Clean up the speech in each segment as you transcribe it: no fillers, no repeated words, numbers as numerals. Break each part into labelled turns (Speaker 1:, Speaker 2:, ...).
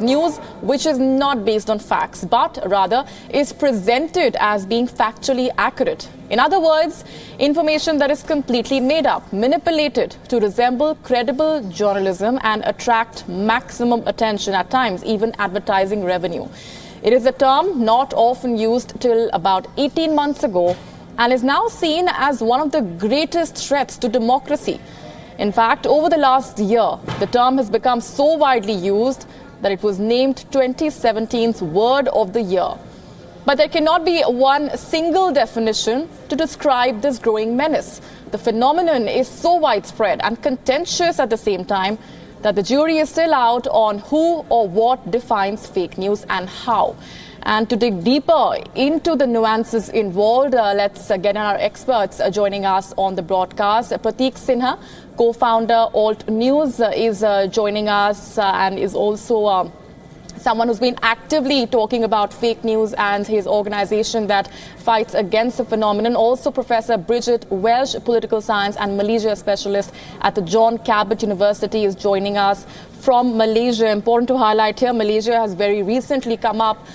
Speaker 1: news which is not based on facts, but rather is presented as being factually accurate. In other words, information that is completely made up, manipulated to resemble credible journalism and attract maximum attention, at times even advertising revenue. It is a term not often used till about 18 months ago and is now seen as one of the greatest threats to democracy. In fact, over the last year, the term has become so widely used that it was named 2017's Word of the Year. But there cannot be one single definition to describe this growing menace. The phenomenon is so widespread and contentious at the same time that the jury is still out on who or what defines fake news and how. And to dig deeper into the nuances involved, let's get our experts joining us on the broadcast. Prateek Sinha, co-founder Alt News, is joining us and is also someone who's been actively talking about fake news and his organization that fights against the phenomenon. Also, Professor Bridget Welsh, political science and Malaysia specialist at the John Cabot University, is joining us from Malaysia. Important to highlight here, Malaysia has very recently come up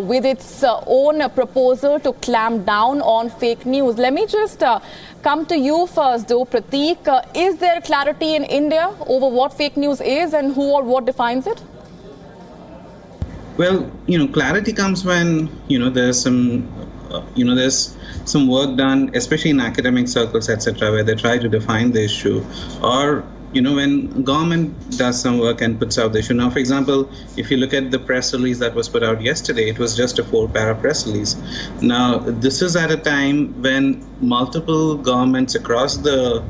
Speaker 1: with its own proposal to clamp down on fake news. Let me just come to you first, though, Prateek. Is there clarity in India over what fake news is and who or what defines it?
Speaker 2: Well, clarity comes when, there's some, there's some work done, especially in academic circles, etc., where they try to define the issue, or, when government does some work and puts out the issue. Now, for example, if you look at the press release that was put out yesterday, it was just a 4-para press release. Now, this is at a time when multiple governments across the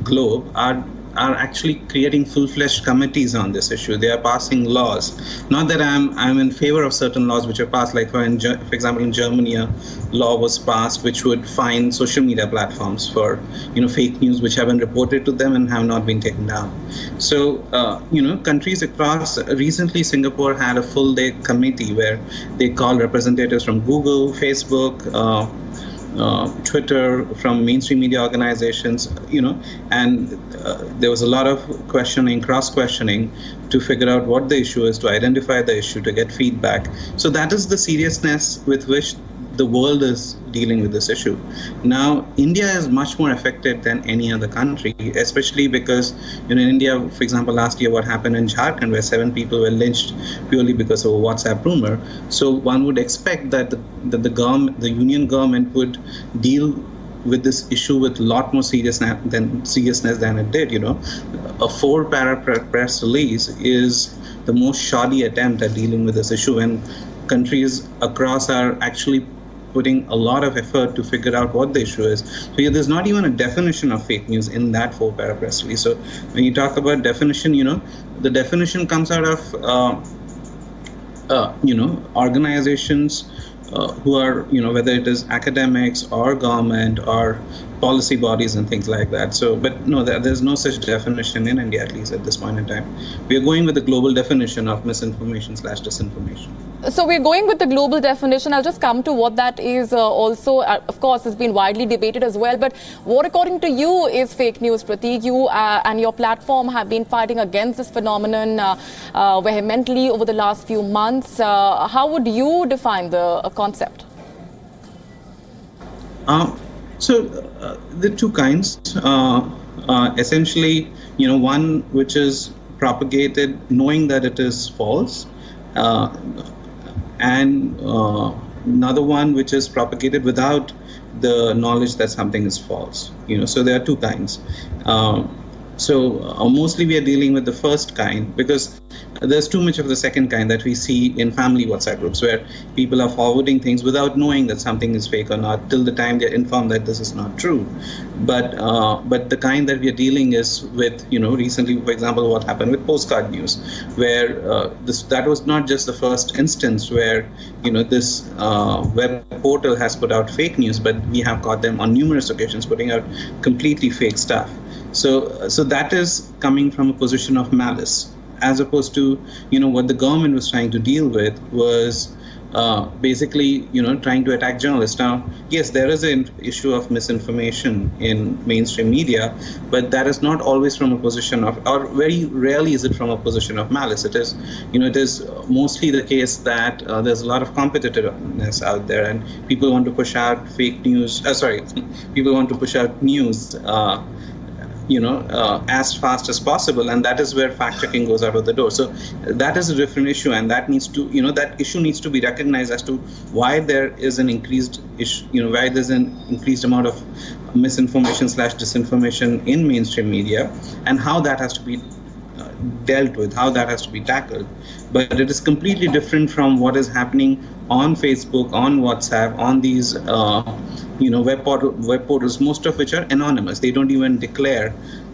Speaker 2: globe are actually creating full-fledged committees on this issue. They are passing laws. Not that I'm in favor of certain laws which are passed, like for example in Germany, a law was passed which would fine social media platforms for fake news which have been reported to them and have not been taken down. So countries across, recently Singapore had a full-day committee where they called representatives from Google, Facebook, Twitter, from mainstream media organizations, and there was a lot of questioning, cross-questioning to figure out what the issue is, to identify the issue, to get feedback. So that is the seriousness with which the world is dealing with this issue. Now, India is much more affected than any other country, especially because in India, for example, last year what happened in Jharkhand, where 7 people were lynched purely because of a WhatsApp rumor. So one would expect that the union government would deal with this issue with a lot more seriousness than it did. A 4-para press release is the most shoddy attempt at dealing with this issue, when countries across are actually putting a lot of effort to figure out what the issue is. So there's not even a definition of fake news in that 4-para press release. So when you talk about definition, the definition comes out of organizations who are, whether it is academics or government or policy bodies and things like that. So, but no, there's no such definition in India, at least at this point in time. We are going with the global definition of misinformation/disinformation.
Speaker 1: So we're going with the global definition. I'll just come to what that is also. Of course, it's been widely debated as well. But what, according to you, is fake news, Prateek? You and your platform have been fighting against this phenomenon vehemently over the last few months. How would you define the concept?
Speaker 2: So there are 2 kinds. Essentially, one which is propagated knowing that it is false, and another one which is propagated without the knowledge that something is false. So there are 2 kinds. So mostly we are dealing with the first kind, because there's too much of the second kind that we see in family WhatsApp groups, where people are forwarding things without knowing that something is fake or not, till the time they're informed that this is not true. But the kind that we are dealing is with, recently, for example, what happened with postcard news, where that was not just the first instance where, this web portal has put out fake news, but we have caught them on numerous occasions putting out completely fake stuff. So that is coming from a position of malice, as opposed to, what the government was trying to deal with was basically, trying to attack journalists. Now, yes, there is an issue of misinformation in mainstream media, but that is not always from a position of, or very rarely is it from a position of malice. It is, it is mostly the case that there's a lot of competitiveness out there, and people want to push out fake news. People want to push out news. As fast as possible, and that is where fact-checking goes out of the door. So that is a different issue, and that needs to, that issue needs to be recognized as to why there is an increased issue, why there's an increased amount of misinformation/disinformation in mainstream media, and how that has to be dealt with, how that has to be tackled. But it is completely different from what is happening on Facebook, on WhatsApp, on these web portals, most of which are anonymous. They don't even declare,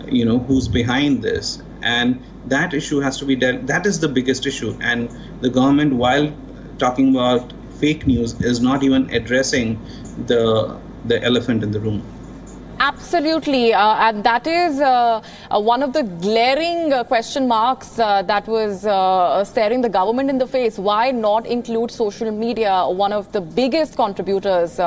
Speaker 2: who's behind this. And that issue has to be dealt. That is the biggest issue. And the government, while talking about fake news, is not even addressing the elephant in the room.
Speaker 1: Absolutely. And that is one of the glaring question marks that was staring the government in the face. Why not include social media, one of the biggest contributors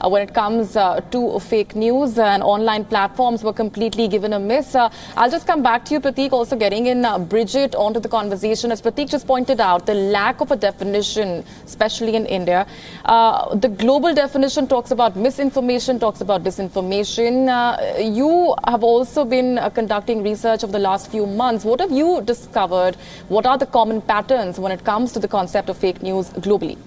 Speaker 1: when it comes to fake news, and online platforms were completely given a miss. I'll just come back to you, Prateek, also getting in Bridget onto the conversation. As Prateek just pointed out, the lack of a definition, especially in India. The global definition talks about misinformation, talks about disinformation. You have also been conducting research over the last few months. What have you discovered? What are the common patterns when it comes to the concept of fake news globally?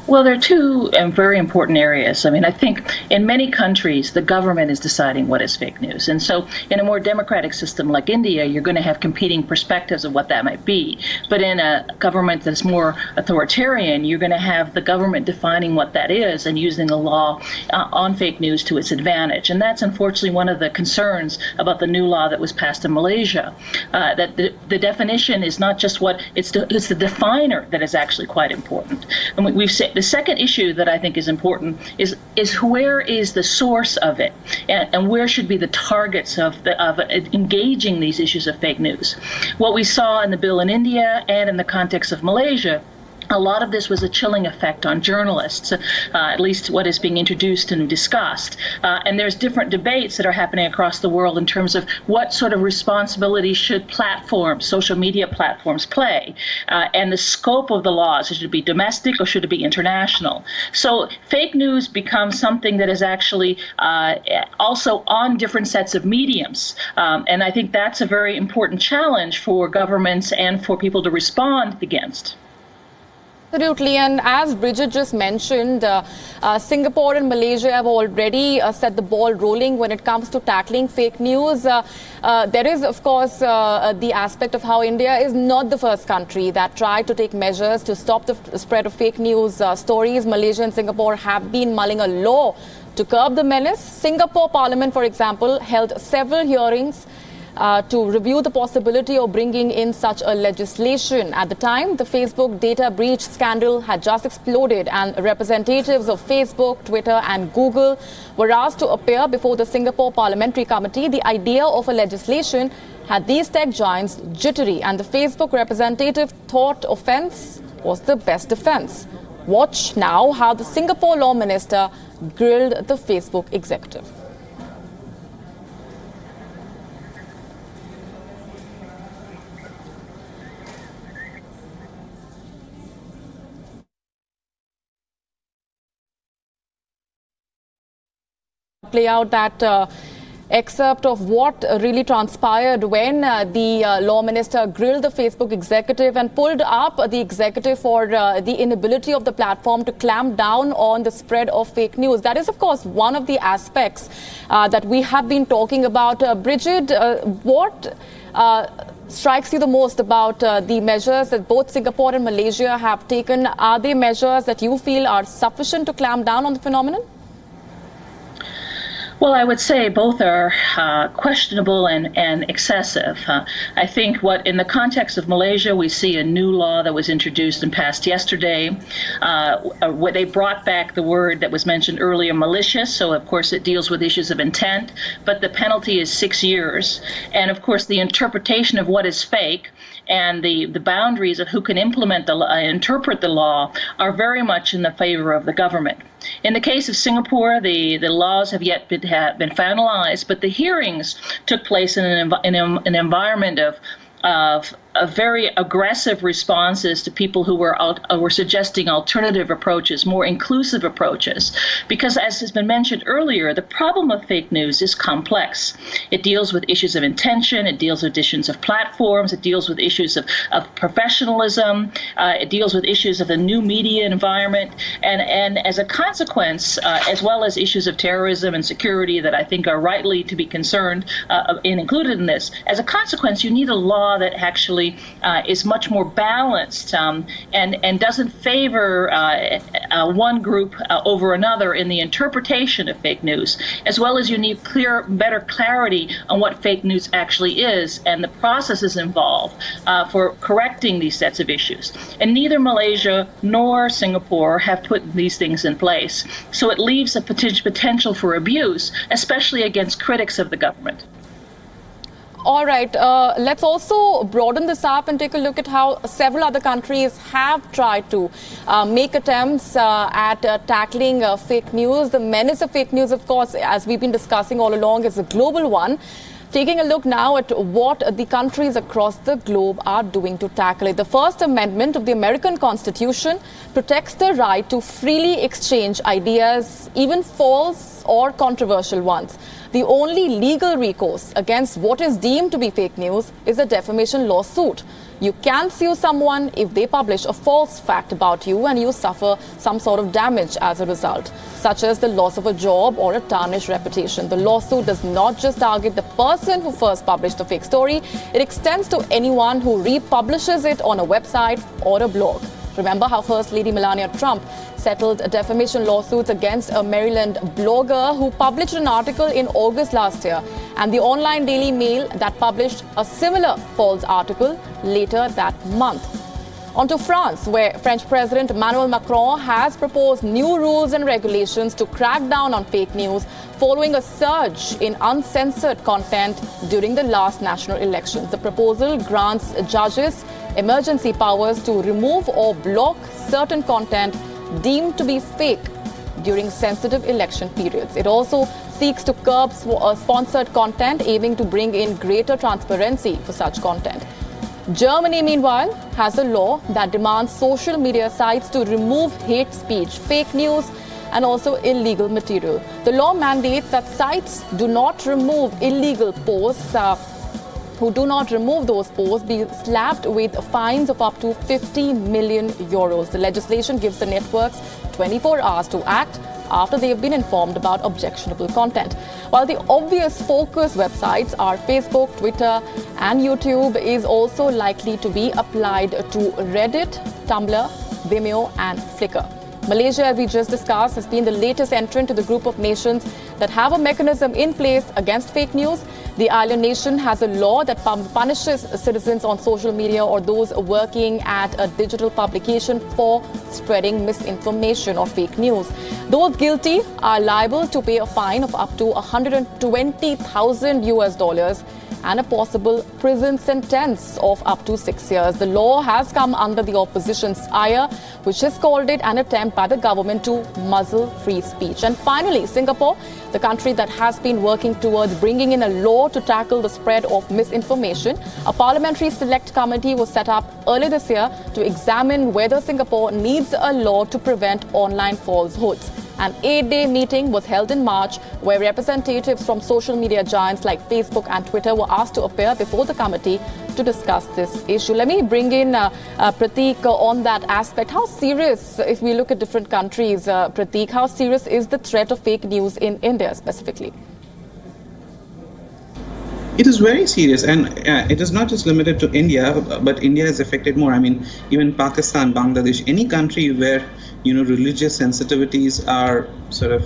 Speaker 3: Well, there are two very important areas. I mean, I think in many countries, the government is deciding what is fake news. And so in a more democratic system like India, you're going to have competing perspectives of what that might be. But in a government that's more authoritarian, you're going to have the government defining what that is and using the law on fake news to its advantage. And that's unfortunately one of the concerns about the new law that was passed in Malaysia, that the definition is not just what, it's the definer that is actually quite important. And we've said, the second issue that I think is important is where is the source of it, and where should be the targets of engaging these issues of fake news. What we saw in the bill in India and in the context of Malaysia, a lot of this was a chilling effect on journalists, at least what is being introduced and discussed. And there's different debates that are happening across the world in terms of what sort of responsibility should platforms, social media platforms, play, and the scope of the laws. Should it be domestic or should it be international? So fake news becomes something that is actually also on different sets of mediums. And I think that's a very important challenge for governments and for people to respond against.
Speaker 1: Absolutely, and as Bridget just mentioned, Singapore and Malaysia have already set the ball rolling when it comes to tackling fake news. There is, of course, the aspect of how India is not the first country that tried to take measures to stop the spread of fake news stories. Malaysia and Singapore have been mulling a law to curb the menace. Singapore Parliament, for example, held several hearings to review the possibility of bringing in such a legislation. At the time, the Facebook data breach scandal had just exploded, and representatives of Facebook, Twitter and Google were asked to appear before the Singapore Parliamentary Committee. The idea of a legislation had these tech giants jittery, and the Facebook representative thought offence was the best defence. Watch now how the Singapore law minister grilled the Facebook executive. Play out that excerpt of what really transpired when the law minister grilled the Facebook executive and pulled up the executive for the inability of the platform to clamp down on the spread of fake news. That is, of course, one of the aspects that we have been talking about. Bridget, what strikes you the most about the measures that both Singapore and Malaysia have taken? Are they measures that you feel are sufficient to clamp down on the phenomenon?
Speaker 3: Well, I would say both are questionable and excessive. I think in the context of Malaysia, we see a new law that was introduced and passed yesterday. Where they brought back the word that was mentioned earlier, malicious. So, of course, it deals with issues of intent, but the penalty is 6 years. And, of course, the interpretation of what is fake and the boundaries of who can interpret the law are very much in the favor of the government. In the case of Singapore, the laws have yet been finalized, but the hearings took place in an environment of very aggressive responses to people who were suggesting alternative approaches, more inclusive approaches. Because, as has been mentioned earlier, the problem of fake news is complex. It deals with issues of intention, it deals with issues of platforms, it deals with issues of professionalism, it deals with issues of the new media environment, and as a consequence, as well as issues of terrorism and security that I think are rightly to be concerned and included in this. As a consequence, you need a law that actually is much more balanced and doesn't favor one group over another in the interpretation of fake news, as well as you need better clarity on what fake news actually is and the processes involved for correcting these sets of issues. And neither Malaysia nor Singapore have put these things in place. So it leaves a potential for abuse, especially against critics of the government.
Speaker 1: All right, let's also broaden this up and take a look at how several other countries have tried to make attempts at tackling fake news. The menace of fake news, of course, as we've been discussing all along, is a global one. Taking a look now at what the countries across the globe are doing to tackle it. The First Amendment of the American Constitution protects the right to freely exchange ideas, even false or controversial ones. The only legal recourse against what is deemed to be fake news is a defamation lawsuit. You can sue someone if they publish a false fact about you and you suffer some sort of damage as a result, such as the loss of a job or a tarnished reputation. The lawsuit does not just target the person who first published the fake story, it extends to anyone who republishes it on a website or a blog. Remember how First Lady Melania Trump settled defamation lawsuits against a Maryland blogger who published an article in August last year, and the online Daily Mail that published a similar false article later that month. On to France, where French President Emmanuel Macron has proposed new rules and regulations to crack down on fake news following a surge in uncensored content during the last national elections. The proposal grants judges emergency powers to remove or block certain content deemed to be fake during sensitive election periods. It also seeks to curb sponsored content, aiming to bring in greater transparency for such content. Germany, meanwhile, has a law that demands social media sites to remove hate speech, fake news, and also illegal material. The law mandates that sites do not remove illegal posts. Who do not remove those posts be slapped with fines of up to 50 million euros. The legislation gives the networks 24 hours to act after they have been informed about objectionable content. While the obvious focus websites are Facebook, Twitter, and YouTube, is also likely to be applied to Reddit, Tumblr, Vimeo, and Flickr. Malaysia, as we just discussed, has been the latest entrant to the group of nations that have a mechanism in place against fake news. The island nation has a law that punishes citizens on social media or those working at a digital publication for spreading misinformation or fake news. Those guilty are liable to pay a fine of up to $120,000 and a possible prison sentence of up to 6 years. The law has come under the opposition's ire, which has called it an attempt by the government to muzzle free speech. And finally, Singapore, the country that has been working towards bringing in a law to tackle the spread of misinformation. A parliamentary select committee was set up earlier this year to examine whether Singapore needs a law to prevent online falsehoods. An 8-day meeting was held in March where representatives from social media giants like Facebook and Twitter were asked to appear before the committee to discuss this issue. Let me bring in Prateek on that aspect. How serious, if we look at different countries, Prateek, how serious is the threat of fake news in India specifically?
Speaker 2: It is very serious, and it is not just limited to India, but India is affected more. I mean, even Pakistan, Bangladesh, any country where religious sensitivities are sort of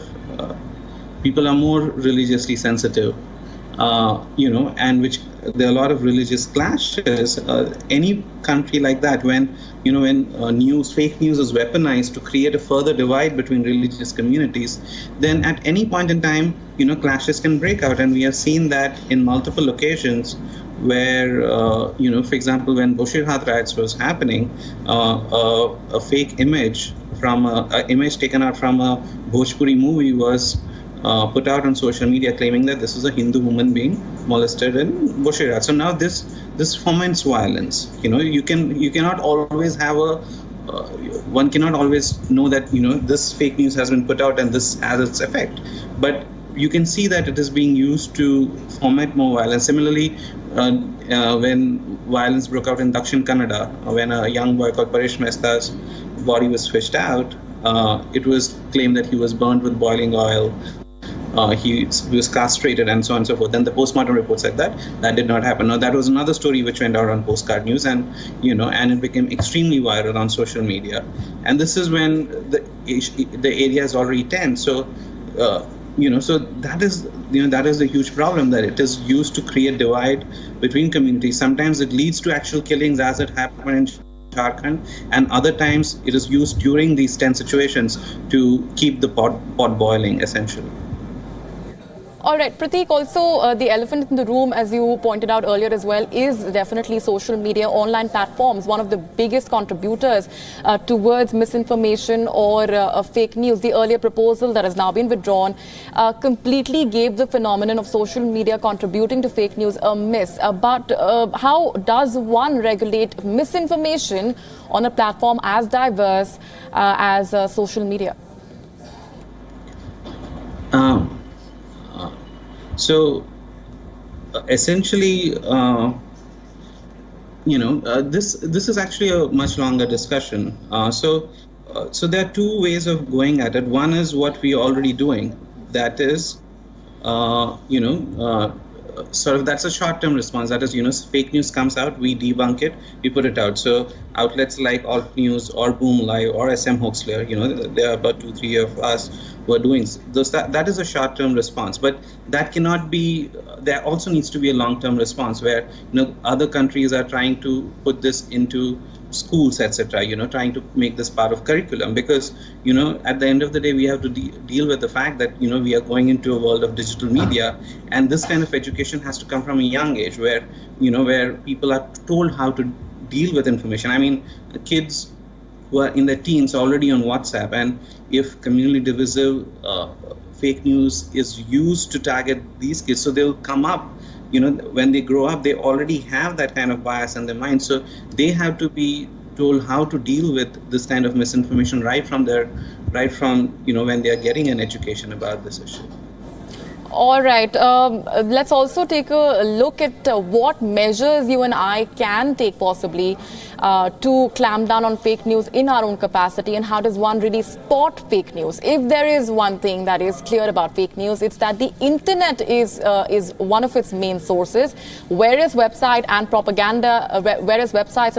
Speaker 2: people are more religiously sensitive, and which there are a lot of religious clashes. Any country like that, when fake news is weaponized to create a further divide between religious communities, then at any point in time, clashes can break out, and we have seen that in multiple occasions. Where, for example, when Bosirhat riots was happening, a fake image from an image taken out from a Bhojpuri movie was put out on social media, claiming that this is a Hindu woman being molested in Bosirhat. So now this foments violence. You cannot always have one cannot always know that this fake news has been put out and this has its effect, but you can see that it is being used to foment more violence. Similarly, when violence broke out in Dakshin Kannada, when a young boy called Paresh Mehta's body was fished out, it was claimed that he was burned with boiling oil. He was castrated and so on and so forth. Then the postmortem report said that did not happen. Now that was another story which went out on Postcard News, and and it became extremely viral on social media. And this is when the area is already tense. So so that is the huge problem, that it is used to create divide between communities. Sometimes it leads to actual killings, as it happened in Jharkhand, and other times it is used during these tense situations to keep the pot boiling, essentially.
Speaker 1: All right, Prateek, also the elephant in the room, as you pointed out earlier as well, is definitely social media, online platforms, one of the biggest contributors towards misinformation or fake news. The earlier proposal that has now been withdrawn completely gave the phenomenon of social media contributing to fake news a miss. But how does one regulate misinformation on a platform as diverse as social media?
Speaker 2: So essentially, this is actually a much longer discussion. So there are two ways of going at it. One is what we are already doing. That is, sort of that's a short-term response. That is, fake news comes out, we debunk it, we put it out. So outlets like Alt News or Boom Live or SM Hoaxler, there are about 2-3 of us who are doing those. That is a short-term response, but that cannot be. There also needs to be a long-term response where other countries are trying to put this into schools, etc. Trying to make this part of curriculum, because at the end of the day we have to deal with the fact that we are going into a world of digital media, and this kind of education has to come from a young age, where where people are told how to deal with information. I mean, kids who are in their teens are already on WhatsApp, and if communally divisive fake news is used to target these kids, so they'll come up, when they grow up, they already have that kind of bias in their mind. So they have to be told how to deal with this kind of misinformation right from when they are getting an education about this issue.
Speaker 1: All right. Let's also take a look at what measures you and I can take possibly to clamp down on fake news in our own capacity, and how does one really spot fake news? If there is one thing that is clear about fake news, it's that the internet is one of its main sources, whereas websites and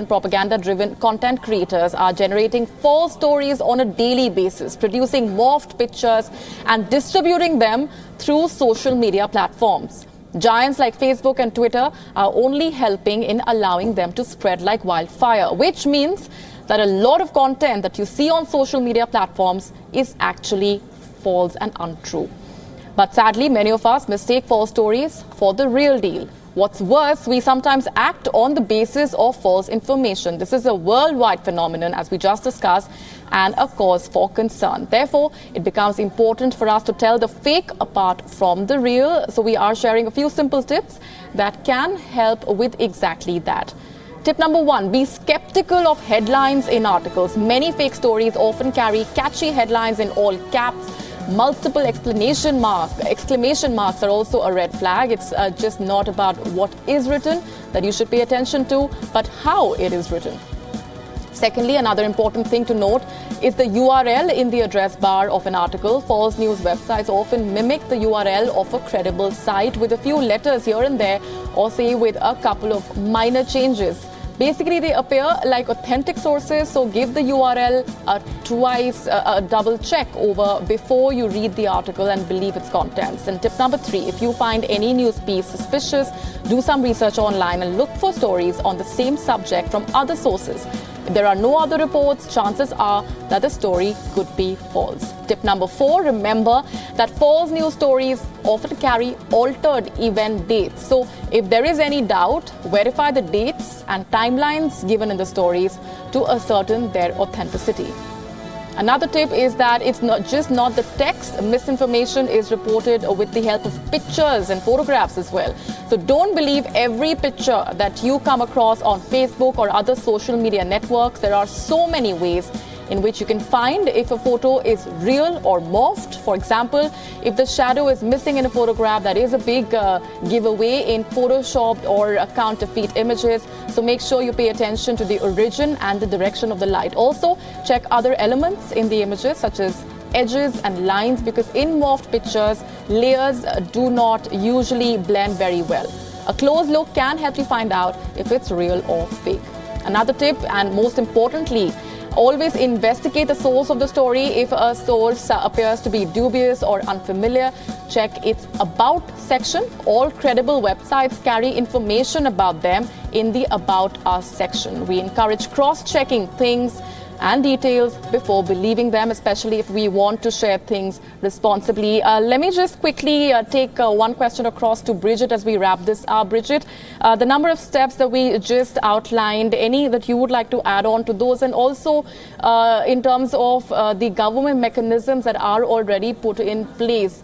Speaker 1: propaganda-driven content creators are generating false stories on a daily basis, producing morphed pictures and distributing them through social media platforms. Giants like Facebook and Twitter are only helping in allowing them to spread like wildfire, which means that a lot of content that you see on social media platforms is actually false and untrue. But sadly, many of us mistake false stories for the real deal. What's worse, we sometimes act on the basis of false information. This is a worldwide phenomenon, as we just discussed, and a cause for concern. Therefore, it becomes important for us to tell the fake apart from the real. So we are sharing a few simple tips that can help with exactly that. Tip number 1, be skeptical of headlines in articles. Many fake stories often carry catchy headlines in all caps. Multiple exclamation marks are also a red flag. It's just not about what is written that you should pay attention to, but how it is written. Secondly, another important thing to note is the URL in the address bar of an article. False news websites often mimic the URL of a credible site with a few letters here and there, or say with a couple of minor changes. Basically, they appear like authentic sources, so give the URL a double check over before you read the article and believe its contents. And tip number 3, if you find any news piece suspicious, do some research online and look for stories on the same subject from other sources. If there are no other reports, chances are that the story could be false. Tip number 4, remember that false news stories often carry altered event dates. So if there is any doubt, verify the dates and timelines given in the stories to ascertain their authenticity. Another tip is that it's not the text. Misinformation is reported with the help of pictures and photographs as well. So don't believe every picture that you come across on Facebook or other social media networks. There are so many ways in which you can find if a photo is real or morphed. For example, if the shadow is missing in a photograph, that is a big giveaway in photoshopped or counterfeit images. So make sure you pay attention to the origin and the direction of the light. Also, check other elements in the images such as edges and lines, because in morphed pictures, layers do not usually blend very well. A close look can help you find out if it's real or fake. Another tip, and most importantly, always investigate the source of the story. If a source appears to be dubious or unfamiliar, check its About section. All credible websites carry information about them in the About Us section. We encourage cross-checking things and details before believing them, especially if we want to share things responsibly. Let me just quickly take one question across to Bridget as we wrap this up. Bridget, the number of steps that we just outlined, any that you would like to add on to those, and also in terms of the government mechanisms that are already put in place,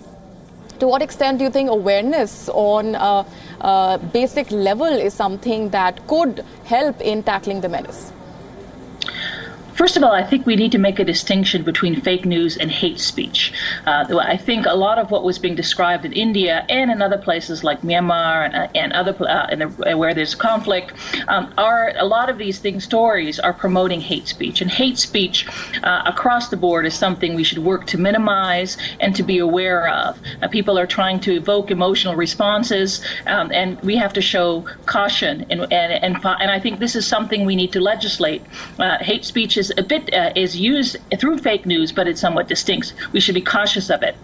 Speaker 1: to what extent do you think awareness on basic level is something that could help in tackling the menace?
Speaker 3: First of all, I think we need to make a distinction between fake news and hate speech. I think a lot of what was being described in India and in other places like Myanmar and other where there's conflict, a lot of these stories are promoting hate speech. And hate speech across the board is something we should work to minimize and to be aware of. People are trying to evoke emotional responses, and we have to show caution. And I think this is something we need to legislate. Hate speech is used through fake news, but it's somewhat distinct. We should be cautious of it.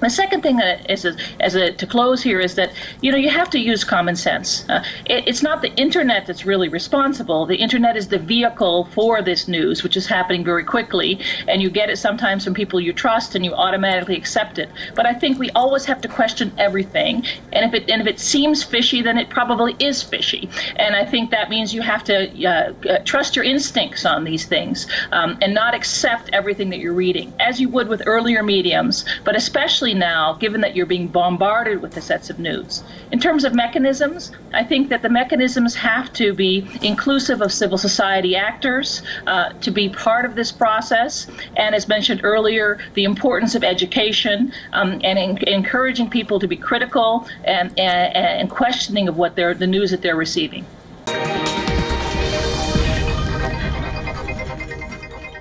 Speaker 3: The second thing to close here is that, you have to use common sense. It's not the internet that's really responsible. The internet is the vehicle for this news, which is happening very quickly, and you get it sometimes from people you trust and you automatically accept it. But I think we always have to question everything, and if it seems fishy, then it probably is fishy. And I think that means you have to trust your instincts on these things, and not accept everything that you're reading, as you would with earlier mediums, but especially now, given that you're being bombarded with the sets of news. In terms of mechanisms, I think that the mechanisms have to be inclusive of civil society actors to be part of this process, and as mentioned earlier, the importance of education and encouraging people to be critical and questioning of the news that they're receiving.